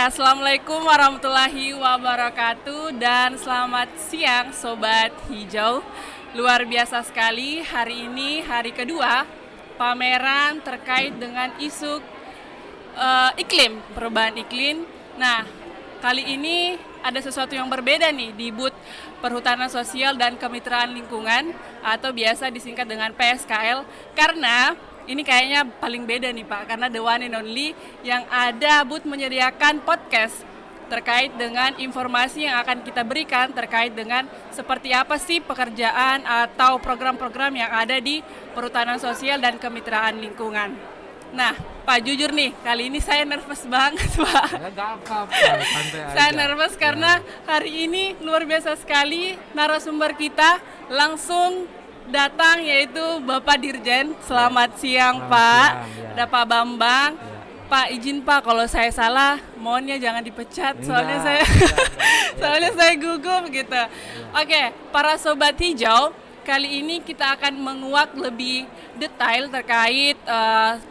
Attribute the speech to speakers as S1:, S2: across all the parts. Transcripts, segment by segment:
S1: Ya, Assalamualaikum warahmatullahi wabarakatuh dan selamat siang Sobat Hijau. Luar biasa sekali, hari ini hari kedua pameran terkait dengan isu iklim, perubahan iklim. Nah, kali ini ada sesuatu yang berbeda nih di booth Perhutanan Sosial dan Kemitraan Lingkungan atau biasa disingkat dengan PSKL, karena ini kayaknya paling beda nih Pak, karena the one and only yang ada booth menyediakan podcast terkait dengan informasi yang akan kita berikan terkait dengan seperti apa sih pekerjaan atau program-program yang ada di Perhutanan Sosial dan Kemitraan Lingkungan. Nah, Pak, jujur nih, kali ini saya nervous banget, Pak.
S2: Nggak apa-apa, santai aja.
S1: Saya nervous karena hari ini luar biasa sekali narasumber kita langsung datang, yaitu Bapak Dirjen. Selamat siang, Pak.
S2: Siang, ya.
S1: Ada Pak Bambang.
S2: Ya.
S1: Pak, izin Pak kalau saya salah, mohonnya jangan dipecat. Soalnya
S2: Enggak,
S1: saya soalnya
S2: Ya.
S1: saya gugup gitu. Oke, para Sobat Hijau, kali ini kita akan menguak lebih detail terkait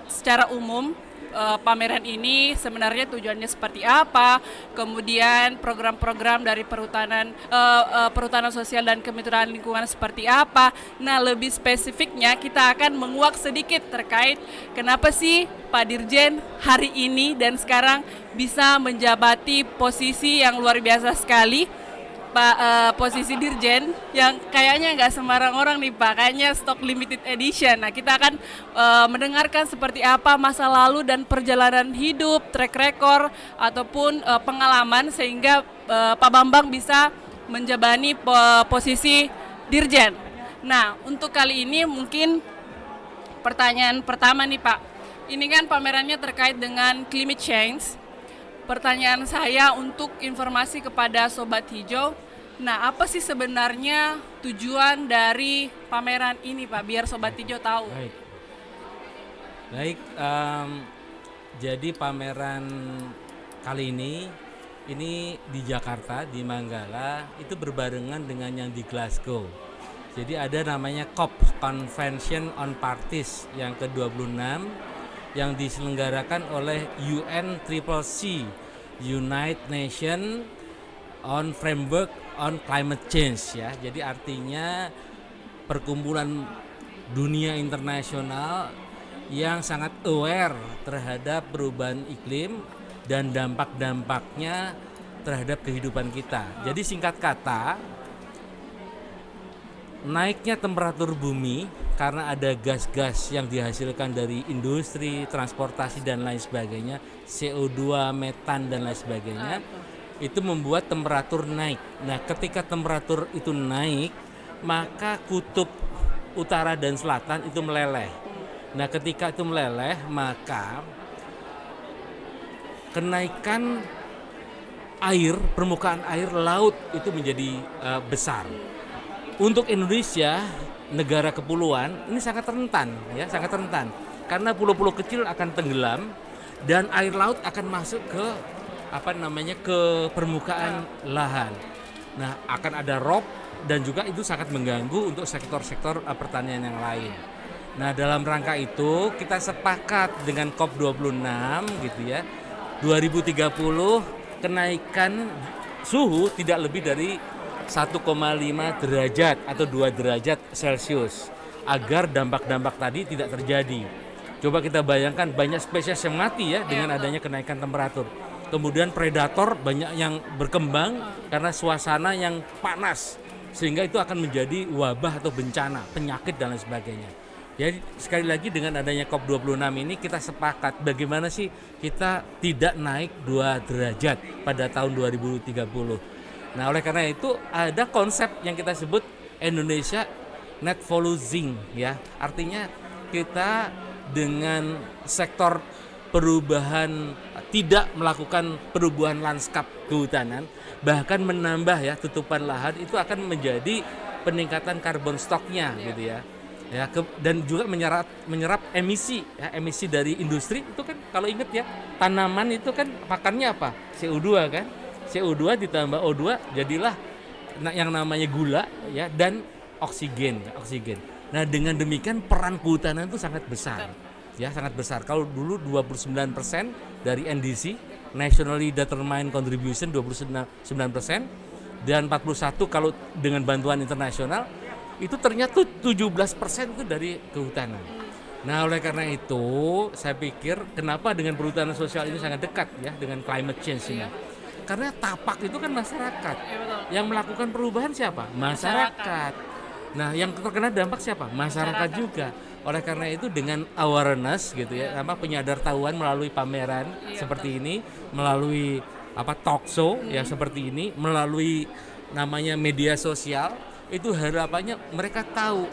S1: secara umum pameran ini sebenarnya tujuannya seperti apa, kemudian program-program dari Perhutanan Sosial dan Kemitraan Lingkungan seperti apa. Nah, lebih spesifiknya kita akan menguak sedikit terkait kenapa sih Pak Dirjen hari ini dan sekarang bisa menjabati posisi yang luar biasa sekali, Pak, posisi Dirjen yang kayaknya nggak sembarang orang nih Pak, kayaknya stock limited edition. Nah, kita akan mendengarkan seperti apa masa lalu dan perjalanan hidup, track record ataupun pengalaman sehingga Pak Bambang bisa menjabani posisi Dirjen. Nah, untuk kali ini mungkin pertanyaan pertama nih Pak, ini kan pamerannya terkait dengan climate change. Pertanyaan saya untuk informasi kepada Sobat Hijau, nah apa sih sebenarnya tujuan dari pameran ini Pak, biar Sobat Hijau tahu.
S2: Baik, jadi pameran kali ini di Jakarta, di Manggala, itu berbarengan dengan yang di Glasgow. Jadi ada namanya COP, Convention on Parties, yang ke-26, yang diselenggarakan oleh UNCCC, United Nations on Framework on Climate Change, ya. Jadi artinya perkumpulan dunia internasional yang sangat aware terhadap perubahan iklim dan dampak-dampaknya terhadap kehidupan kita. Jadi singkat kata, naiknya temperatur bumi karena ada gas-gas yang dihasilkan dari industri, transportasi dan lain sebagainya, CO2, metan dan lain sebagainya, itu membuat temperatur naik. Nah, ketika temperatur itu naik, maka kutub utara dan selatan itu meleleh. Nah, ketika itu meleleh, maka kenaikan air, permukaan air laut itu menjadi besar. Untuk Indonesia, negara kepulauan, ini sangat rentan, ya, sangat rentan. Karena pulau-pulau kecil akan tenggelam dan air laut akan masuk ke ke permukaan lahan. Nah, akan ada rob dan juga itu sangat mengganggu untuk sektor-sektor pertanian yang lain. Nah, dalam rangka itu kita sepakat dengan COP26 gitu ya. 2030 kenaikan suhu tidak lebih dari 1,5 derajat atau 2 derajat Celcius agar dampak-dampak tadi tidak terjadi. Coba kita bayangkan banyak spesies yang mati ya dengan adanya kenaikan temperatur. Kemudian predator banyak yang berkembang karena suasana yang panas sehingga itu akan menjadi wabah atau bencana, penyakit dan lain sebagainya. Jadi sekali lagi dengan adanya COP26 ini kita sepakat bagaimana sih kita tidak naik 2 derajat pada tahun 2030. Nah, oleh karena itu ada konsep yang kita sebut Indonesia Net Polution, ya. Artinya kita dengan sektor perubahan tidak melakukan perubahan lanskap kehutanan, bahkan menambah ya tutupan lahan, itu akan menjadi peningkatan karbon stoknya gitu ya. Ya, dan juga menyerap emisi ya, emisi dari industri itu kan kalau ingat ya, tanaman itu kan makannya apa? CO2 kan? CO2 ditambah O2 jadilah yang namanya gula ya dan oksigen. Nah, dengan demikian peran kehutanan itu sangat besar. Ya, sangat besar. Kalau dulu 29% dari NDC nationally determined contribution 29%, dan 41 kalau dengan bantuan internasional, itu ternyata 17% itu dari kehutanan. Nah, oleh karena itu saya pikir kenapa dengan perhutanan sosial ini sangat dekat ya dengan climate change ini. Karena tapak itu kan masyarakat. Yang melakukan perubahan siapa? Masyarakat. Nah, yang terkena dampak siapa? Masyarakat juga. Oleh karena itu dengan awareness gitu ya, penyadartahuan melalui pameran seperti ini, melalui talk show ya seperti ini, melalui namanya media sosial, itu harapannya mereka tahu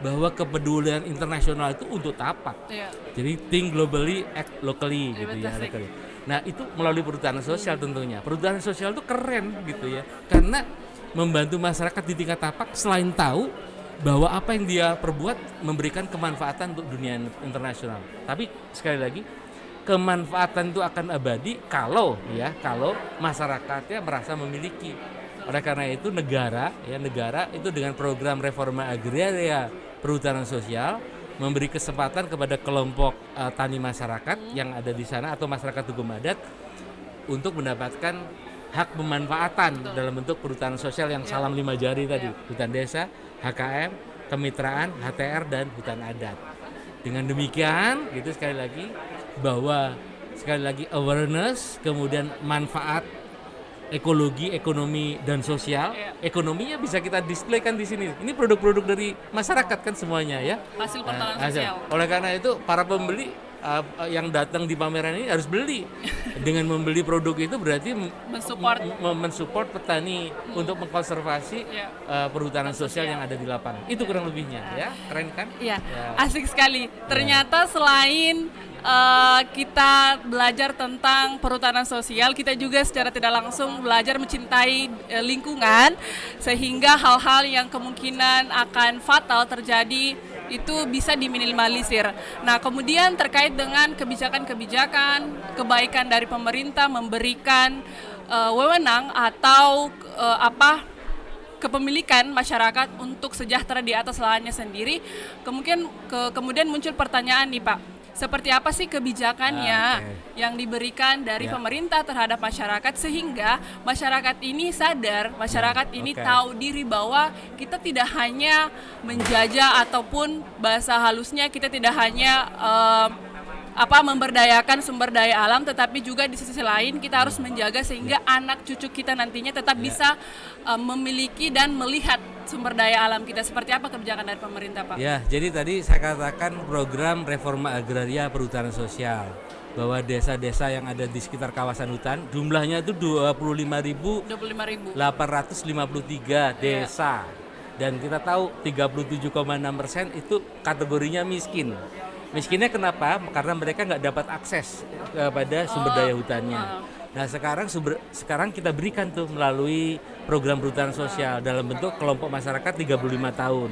S2: bahwa kepedulian internasional itu untuk tapak. Jadi think globally, act locally gitu ya. Nah, itu melalui perhutanan sosial tentunya. Perhutanan sosial itu keren gitu ya. Karena membantu masyarakat di tingkat tapak selain tahu bahwa apa yang dia perbuat memberikan kemanfaatan untuk dunia internasional. Tapi sekali lagi, kemanfaatan itu akan abadi kalau masyarakatnya merasa memiliki. Oleh karena itu negara itu dengan program reforma agraria perhutanan sosial memberi kesempatan kepada kelompok tani masyarakat yang ada di sana atau masyarakat hukum adat untuk mendapatkan hak pemanfaatan dalam bentuk perhutanan sosial yang salam 5 jari tadi, hutan desa, HKM, kemitraan, HTR, dan hutan adat. Dengan demikian, gitu sekali lagi awareness, kemudian manfaat ekologi, ekonomi, dan sosial. Ekonominya bisa kita displaykan di sini. Ini produk-produk dari masyarakat kan semuanya ya.
S1: Hasil perhutanan sosial.
S2: Oleh karena itu para pembeli yang datang di pameran ini harus beli. Dengan membeli produk itu berarti mensupport petani untuk mengkonservasi perhutanan sosial yang ada di lapangan. Itu kurang lebihnya ya. Keren kan?
S1: Iya. Asik sekali. Ternyata selain kita belajar tentang perhutanan sosial, kita juga secara tidak langsung belajar mencintai lingkungan, sehingga hal-hal yang kemungkinan akan fatal terjadi itu bisa diminimalisir. Nah, kemudian terkait dengan kebijakan-kebijakan, kebaikan dari pemerintah memberikan wewenang atau kepemilikan masyarakat untuk sejahtera di atas lahannya sendiri, kemudian muncul pertanyaan nih Pak, seperti apa sih kebijakannya yang diberikan dari pemerintah terhadap masyarakat sehingga masyarakat ini sadar, masyarakat ini tahu diri bahwa kita tidak hanya menjajah ataupun bahasa halusnya kita tidak hanya memberdayakan sumber daya alam, tetapi juga di sisi lain kita harus menjaga sehingga anak cucu kita nantinya tetap bisa memiliki dan melihat sumber daya alam kita. Seperti apa kebijakan dari pemerintah, Pak?
S2: Ya, jadi tadi saya katakan program reforma agraria perhutanan sosial, bahwa desa-desa yang ada di sekitar kawasan hutan jumlahnya itu 25.853 desa. Dan kita tahu 37,6% itu kategorinya miskin. Miskinnya kenapa? Karena mereka nggak dapat akses kepada sumber daya hutannya. Nah, sekarang kita berikan tuh melalui program perhutanan sosial dalam bentuk kelompok masyarakat 35 tahun.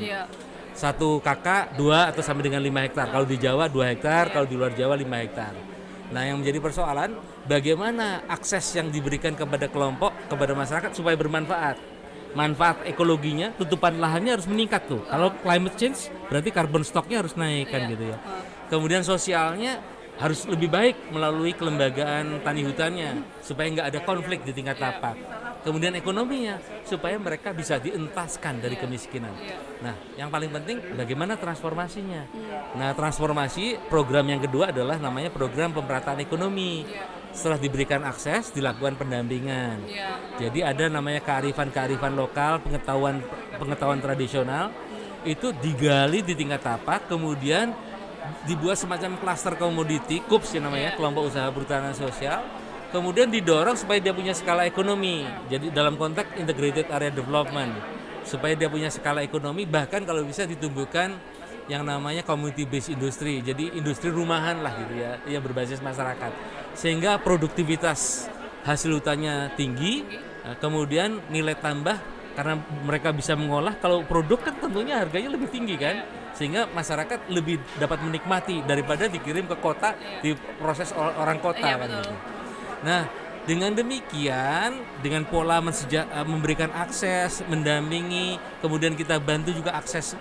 S2: Satu kakak 2 atau sampai dengan 5 hektar. Kalau di Jawa 2 hektar, kalau di luar Jawa 5 hektar. Nah, yang menjadi persoalan bagaimana akses yang diberikan kepada kelompok, kepada masyarakat supaya bermanfaat. Manfaat ekologinya, tutupan lahannya harus meningkat tuh. Kalau climate change berarti carbon stocknya harus naik kan gitu ya. Kemudian sosialnya harus lebih baik melalui kelembagaan tani hutannya supaya nggak ada konflik di tingkat tapak. Kemudian ekonominya supaya mereka bisa dientaskan dari kemiskinan. Nah, yang paling penting bagaimana transformasinya. Nah, transformasi program yang kedua adalah namanya program pemerataan ekonomi. Setelah diberikan akses, dilakukan pendampingan. Jadi ada namanya kearifan lokal, pengetahuan tradisional itu digali di tingkat tapak, kemudian dibuat semacam klaster komoditi, KUPS namanya, kelompok usaha perhutanan sosial. Kemudian didorong supaya dia punya skala ekonomi. Jadi dalam konteks integrated area development, supaya dia punya skala ekonomi, bahkan kalau bisa ditumbuhkan yang namanya community based industry. Jadi industri rumahan lah gitu ya, yang berbasis masyarakat. Sehingga produktivitas hasil hutannya tinggi, kemudian nilai tambah karena mereka bisa mengolah. Kalau produk kan tentunya harganya lebih tinggi kan, sehingga masyarakat lebih dapat menikmati daripada dikirim ke kota diproses orang kota kan gitu. Nah, dengan demikian, dengan pola memberikan akses, mendampingi, kemudian kita bantu juga akses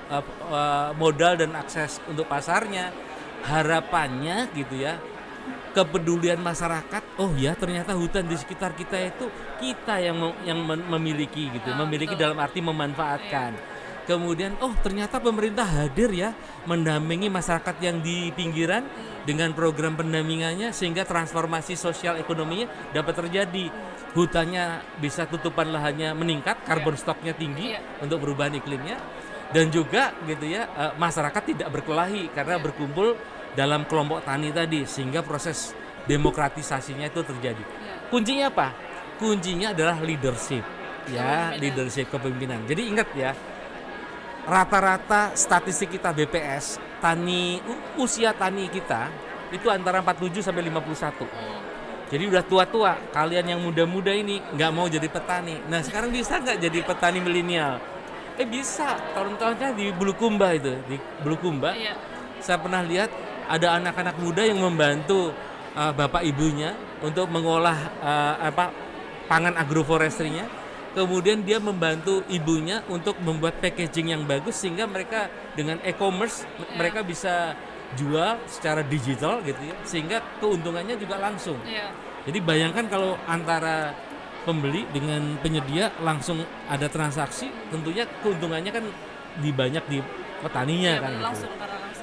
S2: modal dan akses untuk pasarnya, harapannya gitu ya, kepedulian masyarakat. Oh ya, ternyata hutan di sekitar kita itu kita yang memiliki gitu, memiliki
S1: betul.
S2: dalam arti memanfaatkan. Kemudian oh ternyata pemerintah hadir ya mendampingi masyarakat yang di pinggiran dengan program pendampingannya sehingga transformasi sosial ekonominya dapat terjadi. Hutannya bisa tutupan lahannya meningkat, carbon stocknya tinggi untuk perubahan iklimnya, dan juga gitu ya masyarakat tidak berkelahi karena berkumpul dalam kelompok tani tadi sehingga proses demokratisasinya itu terjadi. Kuncinya apa? Kuncinya adalah leadership ya, leadership kepemimpinan. Jadi ingat ya, rata-rata statistik kita BPS usia tani kita itu antara 47 sampai 51. Jadi udah tua-tua, kalian yang muda-muda ini nggak mau jadi petani. Nah sekarang bisa nggak jadi petani milenial? Bisa, tahun-tahunnya di Bulukumba itu, di Bulukumba. Saya pernah lihat ada anak-anak muda yang membantu bapak ibunya untuk mengolah pangan agroforestry-nya. Kemudian dia membantu ibunya untuk membuat packaging yang bagus sehingga mereka dengan e-commerce mereka bisa jual secara digital gitu ya, sehingga keuntungannya juga langsung. Jadi bayangkan kalau antara pembeli dengan penyedia langsung ada transaksi, tentunya keuntungannya kan banyak di petaninya kan gitu.
S1: Langsung.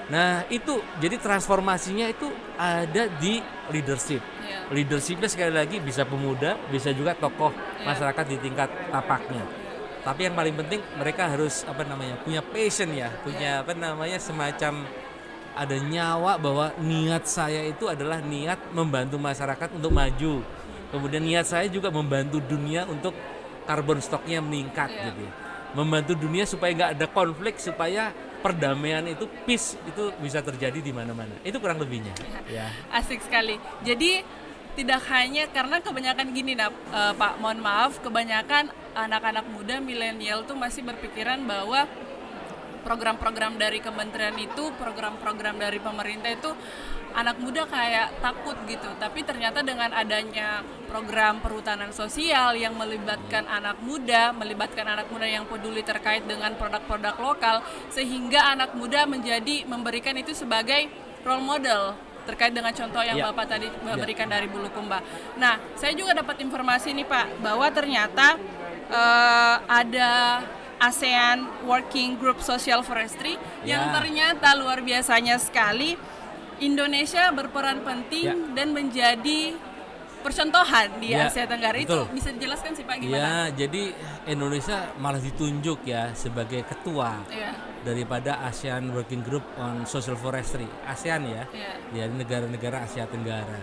S2: Nah itu jadi transformasinya itu ada di leadership. Leadershipnya sekali lagi bisa pemuda, bisa juga tokoh masyarakat di tingkat tapaknya. Tapi yang paling penting mereka harus punya passion ya, punya semacam ada nyawa bahwa niat saya itu adalah niat membantu masyarakat untuk maju. Kemudian niat saya juga membantu dunia untuk carbon stocknya meningkat gitu. Membantu dunia supaya nggak ada konflik, supaya perdamaian itu peace itu bisa terjadi di mana-mana. Itu kurang lebihnya. Ya.
S1: Asik sekali. Jadi tidak hanya karena kebanyakan gini Pak, mohon maaf, kebanyakan anak-anak muda milenial tuh masih berpikiran bahwa program-program dari kementerian itu, program-program dari pemerintah itu anak muda kayak takut gitu. Tapi ternyata dengan adanya program perhutanan sosial yang melibatkan anak muda yang peduli terkait dengan produk-produk lokal, sehingga anak muda memberikan itu sebagai role model terkait dengan contoh yang Bapak tadi berikan dari Bulukumba. Nah, saya juga dapat informasi nih Pak, bahwa ternyata ada ASEAN Working Group Social Forestry yang ternyata luar biasanya sekali. Indonesia berperan penting dan menjadi percontohan di Asia Tenggara.
S2: Betul.
S1: Itu bisa dijelaskan sih Pak gimana?
S2: Ya, jadi Indonesia malah ditunjuk ya sebagai ketua daripada ASEAN Working Group on Social Forestry, ASEAN ya, dari negara-negara Asia Tenggara.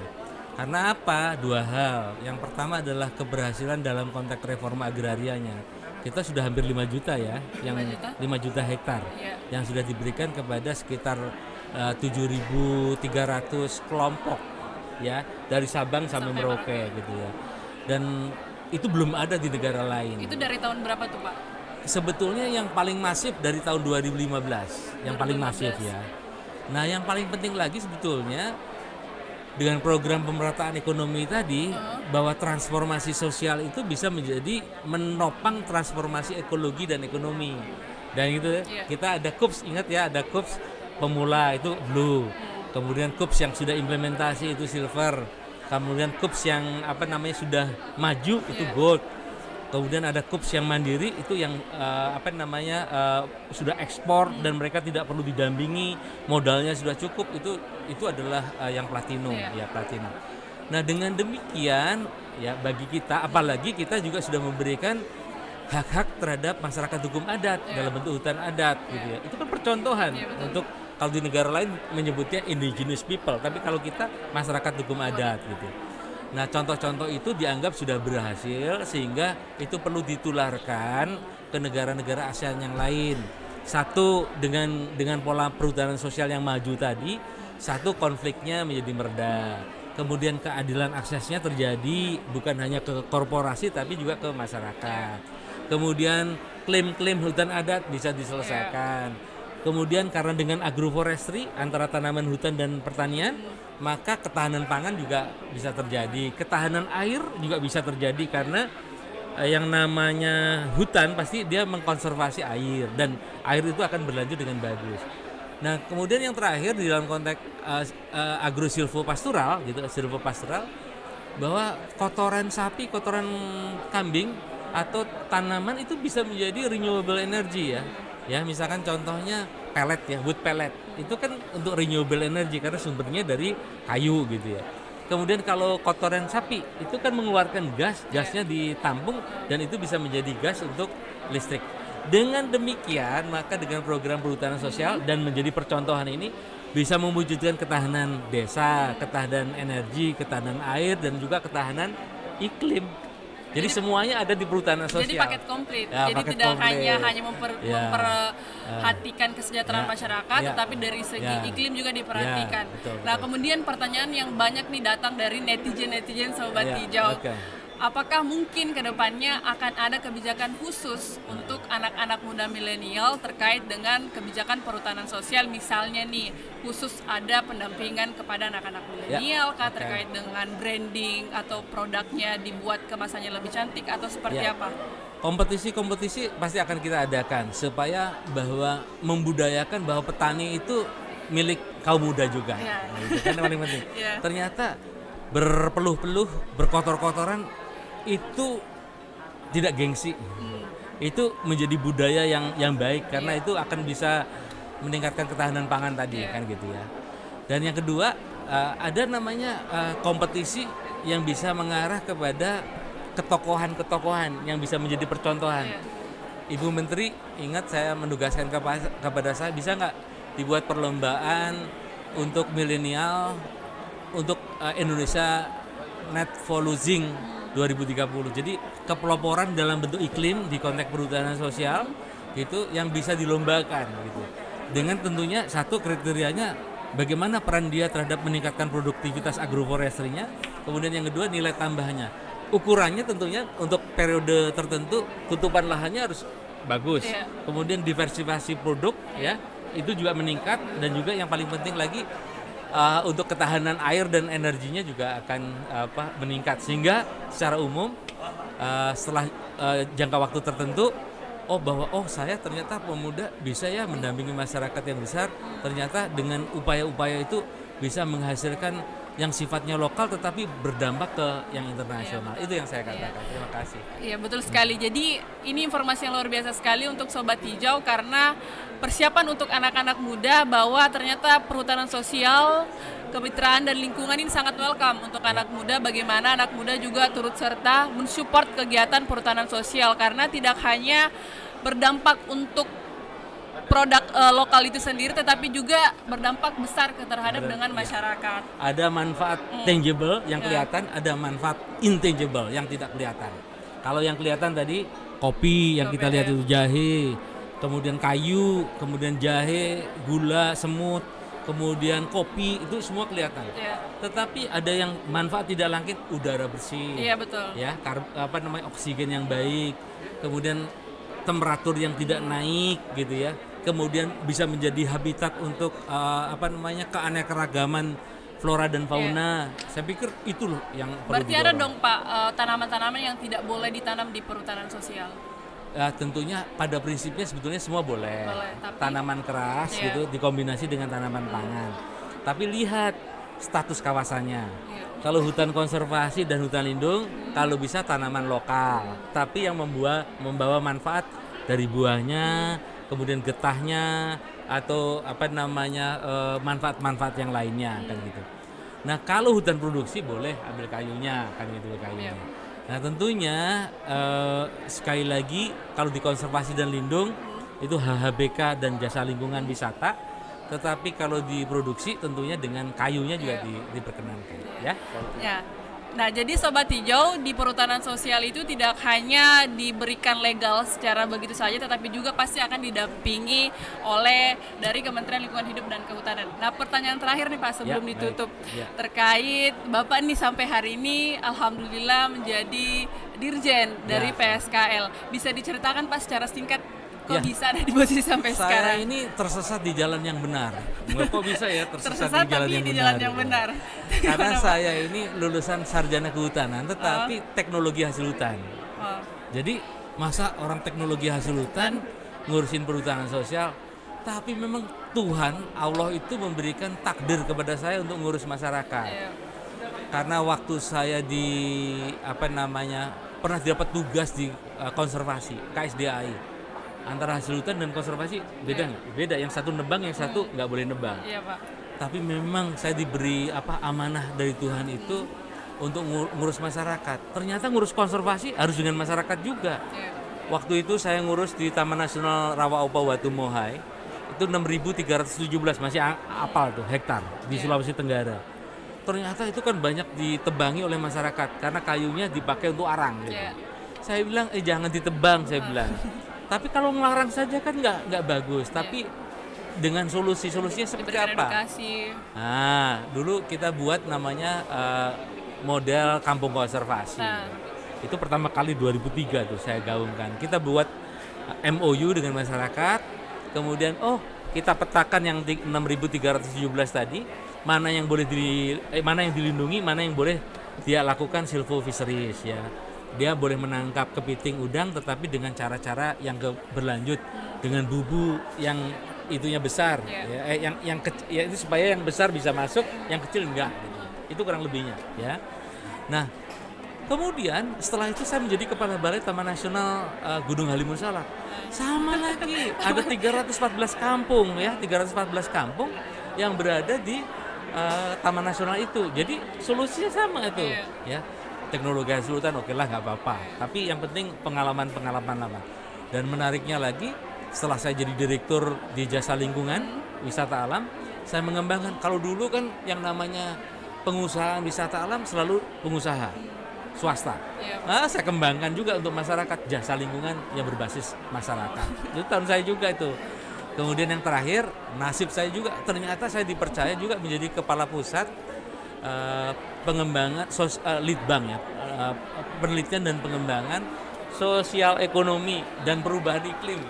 S2: Karena apa? Dua hal. Yang pertama adalah keberhasilan dalam konteks reforma agrarianya. Kita sudah hampir 5 juta ya, 5 juta hektar yang sudah diberikan kepada sekitar 7.300 kelompok ya, dari Sabang sampai Merauke gitu ya. Dan itu belum ada di negara lain.
S1: Itu dari tahun berapa tuh Pak?
S2: Sebetulnya yang paling masif dari tahun 2015, yang paling masif ya. Nah, yang paling penting lagi sebetulnya dengan program pemerataan ekonomi tadi, bahwa transformasi sosial itu bisa menjadi menopang transformasi ekologi dan ekonomi. Dan itu kita ada KUPS, ingat ya, ada KUPS pemula itu blue. Kemudian KUPS yang sudah implementasi itu silver. Kemudian KUPS yang sudah maju itu gold. Kemudian ada KUPS yang mandiri itu yang sudah ekspor dan mereka tidak perlu didampingi, modalnya sudah cukup, itu adalah yang platinum ya, platinum. Nah, dengan demikian ya bagi kita, apalagi kita juga sudah memberikan hak-hak terhadap masyarakat hukum adat dalam bentuk hutan adat gitu ya. Itu kan percontohan untuk, kalau di negara lain menyebutnya indigenous people, tapi kalau kita masyarakat hukum adat gitu. Nah, contoh-contoh itu dianggap sudah berhasil sehingga itu perlu ditularkan ke negara-negara ASEAN yang lain. Satu, dengan pola perhutanan sosial yang maju tadi, satu konfliknya menjadi mereda. Kemudian keadilan aksesnya terjadi bukan hanya ke korporasi tapi juga ke masyarakat. Kemudian klaim-klaim hutan adat bisa diselesaikan. Kemudian karena dengan agroforestry antara tanaman hutan dan pertanian, maka ketahanan pangan juga bisa terjadi. Ketahanan air juga bisa terjadi karena yang namanya hutan pasti dia mengkonservasi air dan air itu akan berlanjut dengan bagus. Nah, kemudian yang terakhir di dalam konteks agrosilvopastoral gitu, silvopastoral, bahwa kotoran sapi, kotoran kambing atau tanaman itu bisa menjadi renewable energy ya. Ya, misalkan contohnya pellet ya, wood pellet. Itu kan untuk renewable energy karena sumbernya dari kayu gitu ya. Kemudian kalau kotoran sapi itu kan mengeluarkan gas, gasnya ditampung dan itu bisa menjadi gas untuk listrik. Dengan demikian, maka dengan program perhutanan sosial dan menjadi percontohan ini bisa mewujudkan ketahanan desa, ketahanan energi, ketahanan air, dan juga ketahanan iklim. Jadi semuanya ada di perhutanan sosial.
S1: Jadi paket komplit.
S2: Ya,
S1: Jadi
S2: paket
S1: tidak
S2: komplit.
S1: hanya memperhatikan kesejahteraan masyarakat, tetapi dari segi iklim juga diperhatikan.
S2: Betul.
S1: Nah, kemudian pertanyaan yang banyak nih datang dari netizen Sobat Hijau. Apakah mungkin ke depannya akan ada kebijakan khusus untuk anak-anak muda milenial terkait dengan kebijakan perhutanan sosial, misalnya nih khusus ada pendampingan kepada anak-anak milenial terkait dengan branding atau produknya dibuat kemasannya lebih cantik atau seperti apa?
S2: Kompetisi pasti akan kita adakan supaya bahwa membudayakan bahwa petani itu milik kaum muda juga. Nah, itu kan yang paling penting. Ternyata berpeluh-peluh, berkotor-kotoran itu tidak gengsi. Itu menjadi budaya yang baik karena itu akan bisa meningkatkan ketahanan pangan tadi kan gitu ya. Dan yang kedua ada namanya kompetisi yang bisa mengarah kepada ketokohan yang bisa menjadi percontohan. Ibu Menteri ingat saya menugaskan kepada saya, bisa nggak dibuat perlombaan untuk milenial untuk Indonesia Net for Losing 2030. Jadi kepeloporan dalam bentuk iklim di konteks perhutanan sosial gitu yang bisa dilombakan gitu. Dengan tentunya satu kriterianya bagaimana peran dia terhadap meningkatkan produktivitas agroforestry-nya. Kemudian yang kedua nilai tambahnya. Ukurannya tentunya untuk periode tertentu tutupan lahannya harus bagus. Kemudian diversifikasi produk ya itu juga meningkat, dan juga yang paling penting lagi untuk ketahanan air dan energinya juga akan meningkat, sehingga secara umum setelah jangka waktu tertentu bahwa saya ternyata pemuda bisa ya mendampingi masyarakat yang besar, ternyata dengan upaya-upaya itu bisa menghasilkan yang sifatnya lokal tetapi berdampak ke yang internasional. Itu yang saya katakan. Terima kasih. Iya,
S1: betul sekali. Jadi ini informasi yang luar biasa sekali untuk Sobat Hijau, karena persiapan untuk anak-anak muda bahwa ternyata perhutanan sosial, kemitraan dan lingkungan ini sangat welcome untuk anak muda. Bagaimana anak muda juga turut serta mensupport kegiatan perhutanan sosial, karena tidak hanya berdampak untuk produk lokal itu sendiri, tetapi juga berdampak besar terhadap dengan masyarakat.
S2: Ada manfaat tangible yang kelihatan, ada manfaat intangible yang tidak kelihatan. Kalau yang kelihatan tadi kopi yang kita lihat itu jahe, kemudian kayu, kemudian jahe, gula, semut, kemudian kopi, itu semua kelihatan. Tetapi ada yang manfaat tidak langit, udara bersih.
S1: Iya, betul.
S2: Ya, oksigen yang baik, kemudian temperatur yang tidak naik gitu ya. Kemudian bisa menjadi habitat untuk keanekaragaman flora dan fauna. Saya pikir itu loh yang perlu
S1: Berarti didorong. Ada dong Pak tanaman-tanaman yang tidak boleh ditanam di perhutanan sosial?
S2: Tentunya pada prinsipnya sebetulnya semua boleh tapi, tanaman keras gitu dikombinasi dengan tanaman pangan. Tapi lihat status kawasannya. Kalau hutan konservasi dan hutan lindung, kalau bisa tanaman lokal, tapi yang membawa manfaat dari buahnya, kemudian getahnya, atau manfaat-manfaat yang lainnya kan gitu. Nah, kalau hutan produksi boleh ambil kayunya kan gitu kayunya. Nah, tentunya sekali lagi kalau di konservasi dan lindung itu HHBK dan jasa lingkungan wisata, tetapi kalau diproduksi tentunya dengan kayunya juga diperkenankan ya.
S1: Nah, jadi Sobat Hijau, di perhutanan sosial itu tidak hanya diberikan legal secara begitu saja, tetapi juga pasti akan didampingi oleh dari Kementerian Lingkungan Hidup dan Kehutanan. Nah, pertanyaan terakhir nih Pak sebelum ditutup, terkait Bapak nih sampai hari ini alhamdulillah menjadi Dirjen dari PSKL. Bisa diceritakan Pak secara singkat kok bisa ada di posisi sampai sekarang?
S2: Saya ini tersesat di jalan yang benar. Kok bisa ya tersesat
S1: di jalan yang benar?
S2: Karena saya ini lulusan sarjana kehutanan, tetapi teknologi hasil hutan. Jadi masa orang teknologi hasil hutan ngurusin perhutanan sosial, tapi memang Tuhan, Allah itu memberikan takdir kepada saya untuk ngurus masyarakat.
S1: Iya.
S2: Karena waktu saya pernah dapat tugas di konservasi KSDAI. Antara hasil hutan dan konservasi beda nggak? Beda, yang satu nebang, yang satu nggak boleh nebang.
S1: Iya, Pak.
S2: Tapi memang saya diberi amanah dari Tuhan itu untuk ngurus masyarakat. Ternyata ngurus konservasi harus dengan masyarakat juga.
S1: Iya.
S2: Waktu itu saya ngurus di Taman Nasional Rawa-Opa Watu Mohai, itu 6.317, masih apal tuh hektar di Sulawesi Tenggara. Ternyata itu kan banyak ditebangi oleh masyarakat karena kayunya dipakai untuk arang gitu. Saya bilang jangan ditebang, saya bilang. Tapi kalau ngelarang saja kan nggak bagus. Tapi dengan solusinya seperti apa?
S1: Edukasi.
S2: Nah, dulu kita buat namanya model kampung konservasi. Itu pertama kali 2003 tuh saya gaungkan. Kita buat MOU dengan masyarakat. Kemudian kita petakan yang 6.317 tadi, mana yang boleh mana yang dilindungi, mana yang boleh dia lakukan silvo fisheries ya. Dia boleh menangkap kepiting udang tetapi dengan cara-cara yang berlanjut, dengan bubu yang itunya besar ya, itu supaya yang besar bisa masuk, yang kecil enggak gitu. Itu kurang lebihnya ya. Nah, kemudian setelah itu saya menjadi kepala balai Taman Nasional Gunung Halimun Salak. Sama lagi, ada 314 kampung ya, 314 kampung yang berada di Taman Nasional itu. Jadi solusinya sama itu ya. Teknologi hasil hutan oke lah, nggak apa-apa. Tapi yang penting pengalaman lama. Dan menariknya lagi, setelah saya jadi direktur di Jasa Lingkungan Wisata Alam, saya mengembangkan. Kalau dulu kan yang namanya pengusaha wisata alam selalu pengusaha swasta. Saya kembangkan juga untuk masyarakat, jasa lingkungan yang berbasis masyarakat. Itu tahun saya juga itu. Kemudian yang terakhir, nasib saya juga, ternyata saya dipercaya juga menjadi kepala pusat pengembangan Litbang ya, penelitian dan pengembangan sosial ekonomi dan perubahan iklim.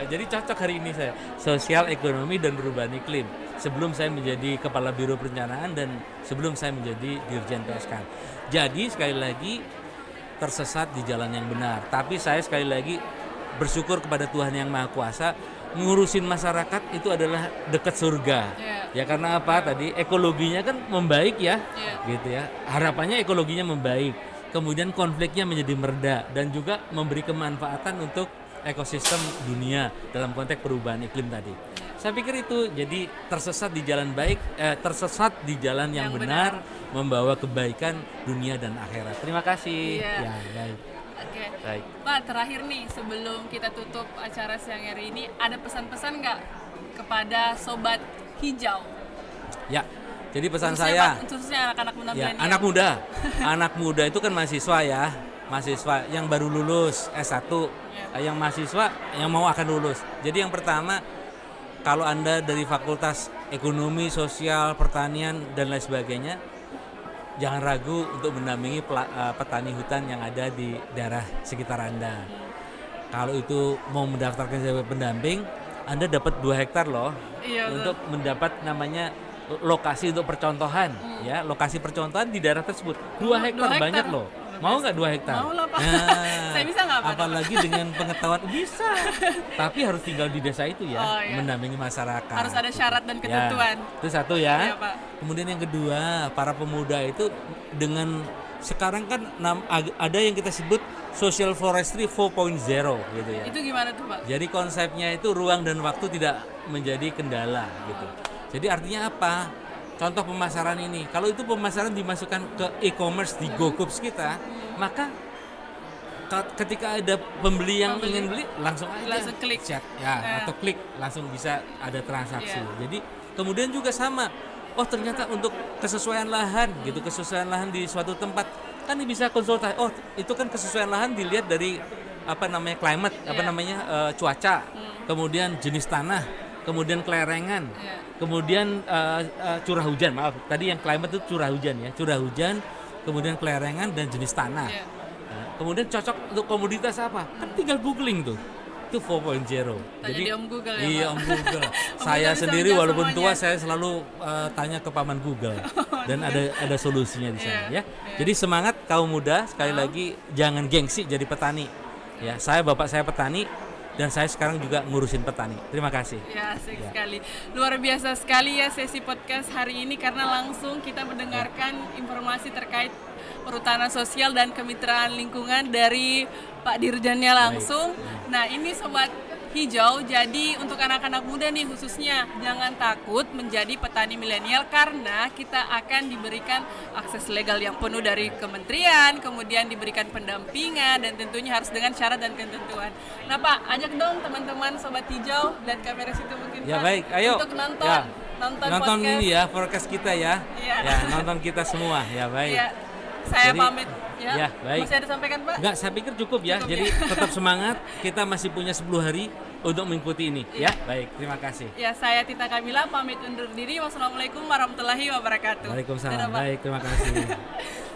S2: Jadi cocok hari ini saya sosial ekonomi dan perubahan iklim. Sebelum saya menjadi kepala biro perencanaan dan sebelum saya menjadi dirjen PSK. Jadi sekali lagi tersesat di jalan yang benar. Tapi saya sekali lagi bersyukur kepada Tuhan Yang Maha Kuasa, ngurusin masyarakat itu adalah dekat surga. Ya karena apa? Tadi ekologinya kan membaik ya. Gitu ya. Harapannya ekologinya membaik. Kemudian konfliknya menjadi mereda dan juga memberi kemanfaatan untuk ekosistem dunia dalam konteks perubahan iklim tadi. Saya pikir itu jadi tersesat di jalan tersesat di jalan yang benar, membawa kebaikan dunia dan akhirat. Terima kasih. Ya, baik.
S1: Oke.
S2: Baik.
S1: Pak, terakhir nih sebelum kita tutup acara siang hari ini, ada pesan-pesan nggak kepada sobat hijau?
S2: Ya. Jadi pesan saya,
S1: khususnya anak-anak muda,
S2: ya, anak muda itu kan mahasiswa ya, mahasiswa yang baru lulus S1, yang mahasiswa yang mau akan lulus. Jadi yang pertama, kalau Anda dari Fakultas Ekonomi, Sosial, Pertanian dan lain sebagainya, jangan ragu untuk mendampingi petani hutan yang ada di daerah sekitar Anda. Kalau itu mau mendaftarkan sebagai pendamping, Anda dapat 2 hektar loh, untuk mendapat namanya lokasi untuk percontohan ya, lokasi percontohan di daerah tersebut. 2 hektar banyak loh. Mau nggak 2 hektar?
S1: Mau lah, Pak.
S2: Nah,
S1: saya bisa nggak, Pak?
S2: apalagi dengan pengetahuan bisa. Tapi harus tinggal di desa itu ya, mendampingi masyarakat.
S1: Harus ada syarat dan ketentuan.
S2: Ya, itu satu ya.
S1: Iya, Pak.
S2: Kemudian yang kedua, para pemuda itu dengan sekarang kan ada yang kita sebut social forestry 4.0 gitu ya.
S1: Itu gimana tuh, Pak?
S2: Jadi konsepnya itu ruang dan waktu tidak menjadi kendala gitu. Jadi artinya apa? Contoh pemasaran ini, kalau itu pemasaran dimasukkan ke e-commerce di GoCoops kita, maka ketika ada pembeli yang ingin beli, langsung
S1: klik
S2: chat ya, atau klik langsung bisa ada transaksi. Jadi kemudian juga sama, ternyata untuk kesesuaian lahan gitu, kesesuaian lahan di suatu tempat kan bisa konsultasi. Itu kan kesesuaian lahan dilihat dari climate, cuaca, kemudian jenis tanah, kemudian kelerengan, kemudian curah hujan. Maaf, tadi yang climate itu curah hujan, kemudian kelerengan dan jenis tanah. Kemudian cocok untuk komoditas apa? Kan tinggal googling tuh. Itu 4.0.
S1: Jadi di Om Google ya,
S2: iya,
S1: Pak?
S2: Om Google.
S1: Om
S2: Saya
S1: Google
S2: sendiri walaupun
S1: semuanya.
S2: tua, saya selalu tanya ke paman Google dan ada solusinya di sana ya. Jadi semangat kaum muda, sekali lagi jangan gengsi jadi petani. Ya, bapak saya petani, dan saya sekarang juga ngurusin petani. Terima kasih.
S1: Ya, asik sekali. Luar biasa sekali ya sesi podcast hari ini karena langsung kita mendengarkan informasi terkait perhutanan sosial dan kemitraan lingkungan dari Pak Dirjennya langsung. Nah, ini Sobat Hijau, jadi untuk anak-anak muda nih khususnya jangan takut menjadi petani milenial karena kita akan diberikan akses legal yang penuh dari kementerian, kemudian diberikan pendampingan dan tentunya harus dengan syarat dan ketentuan. Nah Pak, ajak dong teman-teman Sobat Hijau dan kamera situ mungkin
S2: Ya
S1: Pak,
S2: baik, ayo.
S1: untuk nonton,
S2: Ya.
S1: nonton
S2: Nonton
S1: podcast.
S2: ini ya, forecast kita ya.
S1: Iya.
S2: Ya, nonton kita semua. Ya baik.
S1: Ya, saya
S2: Jadi,
S1: pamit.
S2: ya, baik.
S1: Masih ada sampaikan Pak?
S2: Enggak, saya pikir cukup ya.
S1: Cukup
S2: Jadi
S1: ya.
S2: tetap semangat. Kita masih punya 10 hari untuk mengikuti ini. Ya, baik. Terima kasih.
S1: Ya, saya Tita Kamila pamit undur diri. Wassalamualaikum warahmatullahi wabarakatuh.
S2: Waalaikumsalam.
S1: Dadah, Pak.
S2: Baik, terima kasih.